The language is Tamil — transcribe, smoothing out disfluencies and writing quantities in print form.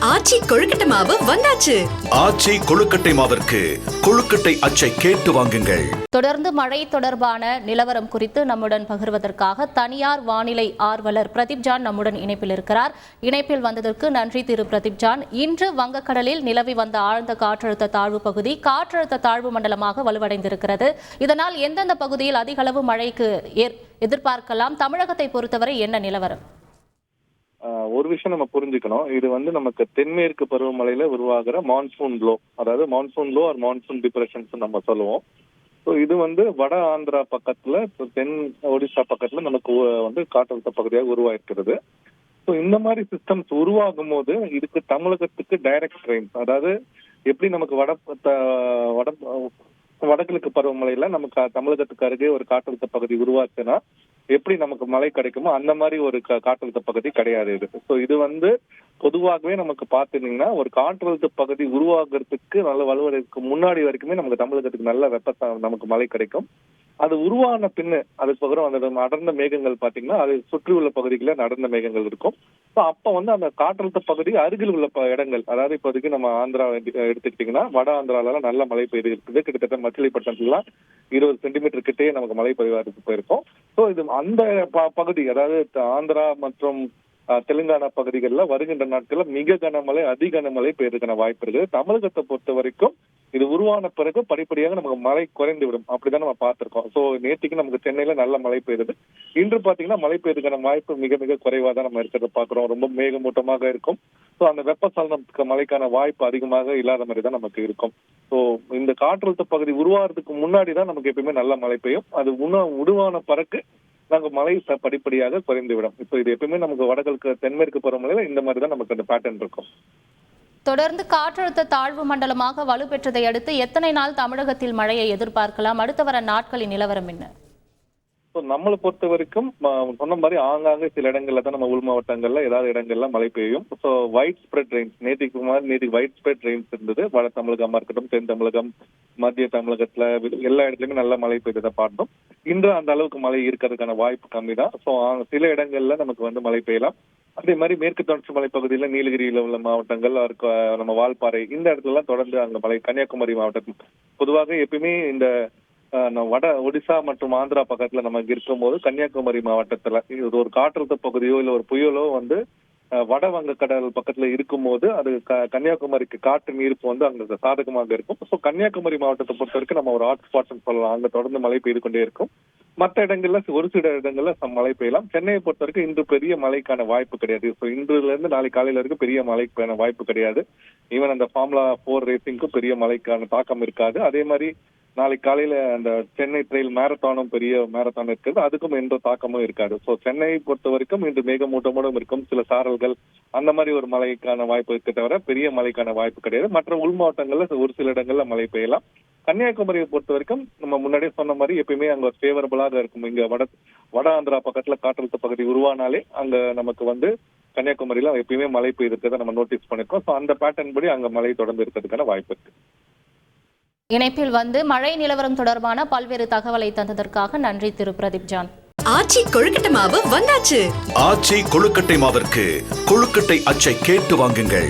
ஆச்சி கொழுக்கட்டை மாவு வந்தாச்சு. ஆச்சி கொழுக்கட்டை மாவிற்கு கொழுக்கட்டை அச்சை கேட்டு வாங்குங்கள். தொடர்ந்து மழை தொடர்பான நிலவரம் குறித்து நம்முடன் பகிர்வதற்காக தனியார் வானிலை ஆர்வலர் பிரதீப் ஜான் நம்முடன் இணைப்பில் இருக்கிறார். இணைப்பில் வந்ததற்கு நன்றி திரு பிரதீப் ஜான். இன்று வங்கக்கடலில் நிலவி வந்த ஆழ்ந்த காற்றழுத்த தாழ்வு பகுதி காற்றழுத்த தாழ்வு மண்டலமாக வலுவடைந்திருக்கிறது. இதனால் எந்தெந்த பகுதியில் அதிக அளவு மழைக்கு எதிர்பார்க்கலாம்? தமிழகத்தை பொறுத்தவரை என்ன நிலவரம்? ஒரு விஷயம் நம்ம புரிஞ்சுக்கணும். இது நமக்கு தென்மேற்கு பருவமழையில உருவாகிற மான்சூன் லோ, அதாவது monsoon low or monsoon depressions நம்ம சொல்லுவோம். ஸோ இது வட ஆந்திரா பக்கத்துல, தென் ஒடிசா பக்கத்துல நமக்கு காற்றழுத்த பகுதியாக உருவாயிருக்கிறது. ஸோ இந்த மாதிரி சிஸ்டம்ஸ் உருவாகும் போது இதுக்கு தமிழகத்துக்கு டைரக்ட் ட்ரெயின், அதாவது எப்படி நமக்கு வடகிழக்கு பருவமழையில நமக்கு தமிழகத்துக்கு அருகே ஒரு காற்றழுத்த பகுதி உருவாச்சுன்னா எப்படி நமக்கு மழை கிடைக்குமோ அந்த மாதிரி ஒரு காற்றழுத்த பகுதி கிடையாது இது. ஸோ இது பொதுவாகவே நமக்கு பார்த்துட்டீங்கன்னா ஒரு காற்றழுத்த பகுதி உருவாகிறதுக்கு நல்ல வலுவடைக்கு முன்னாடி வரைக்குமே நமக்கு தமிழகத்துக்கு நல்ல நமக்கு மழை கிடைக்கும். அது உருவான பின்னு அதுக்கு பகரம் அந்த அடர்ந்த மேகங்கள் பாத்தீங்கன்னா அது சுற்றி உள்ள பகுதிகளில் அடர்ந்த மேகங்கள் இருக்கும். ஸோ அப்ப அந்த காற்றழுத்த பகுதி அருகில் உள்ள இடங்கள், அதாவது இப்போதைக்கு நம்ம ஆந்திரா எடுத்துக்கிட்டீங்கன்னா வட ஆந்திரால நல்ல மழை பெய்து இருக்குது. கிட்டத்தட்ட மச்சிலிப்பட்டினத்துலாம் 20 சென்டிமீட்டர் கிட்டே நமக்கு மழை பெய்வதற்கு போயிருக்கும். ஸோ இது அந்த பகுதி, அதாவது ஆந்திரா மற்றும் தெலுங்கானா பகுதிகளில் வருகின்ற நாட்களில் மிக கனமழை, அதிகனமழை பெய்யறதுக்கான வாய்ப்பு இருக்குது. தமிழகத்தை பொறுத்த வரைக்கும் இது உருவான பிறகு படிப்படியாக நமக்கு மழை குறைந்து விடும். அப்படிதான் நம்ம பார்த்திருக்கோம். ஸோ நேற்றுக்கு நமக்கு சென்னையில நல்ல மழை பெய்யுது. இன்று பாத்தீங்கன்னா மழை பெய்யறதுக்கான வாய்ப்பு மிக மிக குறைவா தான் நம்ம இருக்கிறத பாக்குறோம். ரொம்ப மேகமூட்டமாக இருக்கும். ஸோ அந்த வெப்பசலனத்துக்கு மழைக்கான வாய்ப்பு அதிகமாக இல்லாத மாதிரி தான் நமக்கு இருக்கும். ஸோ இந்த காற்றழுத்த பகுதி உருவாகிறதுக்கு முன்னாடி தான் நமக்கு எப்பயுமே நல்ல மழை பெய்யும். அது உருவான பிறகு நாங்கள் மழை படிப்படியாக குறைந்துவிடும். இப்போ இது எப்பவுமே நமக்கு வடகிழக்கு தென்மேற்கு பருவமழையில இந்த மாதிரி தான் நமக்கு அந்த பேட்டர்ன் இருக்கும். தொடர்ந்து காற்றழுத்த தாழ்வு மண்டலமாக வலுப்பெற்றதை அடுத்து எத்தனை நாள் தமிழகத்தில் மழையை எதிர்பார்க்கலாம்? அடுத்து வர நாட்களின் நிலவரம் என்ன? நம்மளை பொறுத்த வரைக்கும் சொன்ன மாதிரி ஆங்காங்கே சில இடங்கள்ல தான் நம்ம உள் மாவட்டங்கள்ல ஏதாவது இடங்கள்ல மழை பெய்யும். ஸோ வைட் ஸ்ப்ரெட் ரெயின்ஸ் நேற்றுக்கு வைட் ஸ்ப்ரெட் ரெயின்ஸ் இருந்தது. வட தமிழகமா இருக்கட்டும், தென் தமிழகம், மத்திய தமிழகத்துல எல்லா இடத்துலயுமே நல்ல மழை பெய்ததை பார்த்தோம். இன்று அந்த அளவுக்கு மழை இருக்கிறதுக்கான வாய்ப்பு கம்மி தான். ஸோ சில இடங்கள்ல நமக்கு மழை பெய்யலாம். அதே மாதிரி மேற்கு தொடர்ச்சி மலை பகுதியில நீலகிரியில உள்ள மாவட்டங்கள், நம்ம வால்பாறை இந்த இடத்துல எல்லாம் தொடர்ந்து அங்க மழை. கன்னியாகுமரி மாவட்டத்தில் பொதுவாக எப்பயுமே இந்த வட ஒடிசா மற்றும் ஆந்திரா பக்கத்துல நம்ம இருக்கும் போது கன்னியாகுமரி மாவட்டத்துல இது ஒரு காற்றழுத்த பகுதியோ இல்ல ஒரு புயலோ வட வங்கக்கடல் பக்கத்துல இருக்கும் போது அது கன்னியாகுமரிக்கு காற்று நீர்ப்பு அங்க சாதகமாக இருக்கும். ஸோ கன்னியாகுமரி மாவட்டத்தை பொறுத்த வரைக்கும் நம்ம ஒரு ஹாட்ஸ்பாட் சொல்லலாம். அங்க தொடர்ந்து மழை பெய்து கொண்டே இருக்கும். மற்ற இடங்கள்ல ஒரு சில இடங்கள்ல மழை பெய்யலாம். சென்னையை பொறுத்த வரைக்கும் இன்று பெரிய மழைக்கான வாய்ப்பு கிடையாது. ஸோ இன்றுல இருந்து நாளை காலையில வரைக்கும் பெரிய மழைக்கான வாய்ப்பு கிடையாது. ஈவன் அந்த ஃபார்முலா 4 ரேசிங்க்கும் பெரிய மழைக்கான தாக்கம் இருக்காது. அதே மாதிரி நாளை காலையில அந்த சென்னை ட்ரெயில் மேரத்தானும் பெரிய மேரத்தான் இருக்குது. அதுக்கும் எந்த தாக்கமும் இருக்காது. ஸோ சென்னையை பொறுத்த வரைக்கும் இன்று மேகமூட்டமோடும் இருக்கும். சில சாரல்கள் அந்த மாதிரி ஒரு மழைக்கான வாய்ப்பு இருக்க தவிர பெரிய மழைக்கான வாய்ப்பு கிடையாது. மற்ற உள் மாவட்டங்கள்ல ஒரு சில இடங்கள்ல மழை பெய்யலாம். கன்னியாகுமரியை பொறுத்த வரைக்கும் நம்ம முன்னாடியே சொன்ன மாதிரி எப்பயுமே அங்க ஃபேவரபிளாக இருக்கும். இங்க வட ஆந்திரா பக்கத்துல காற்றழுத்த பகுதி உருவானாலே அங்க நமக்கு கன்னியாகுமரியில எப்பயுமே மழை பெய்திருக்கிறத நம்ம நோட்டீஸ் பண்ணிருக்கோம். ஸோ அந்த பேட்டர்ன் படி அங்க மழை தொடர்ந்து இருக்கிறதுக்கான வாய்ப்பு இருக்கு. இணைப்பில் மழை நிலவரம் தொடர்பான பல்வேறு தகவலை தந்ததற்காக நன்றி திரு பிரதீப் ஜான். ஆச்சி கொழுக்கட்டை மாவு வந்தாச்சு. ஆச்சி கொழுக்கட்டை மாவிற்கு கொழுக்கட்டை அச்சை கேட்டு வாங்குங்கள்.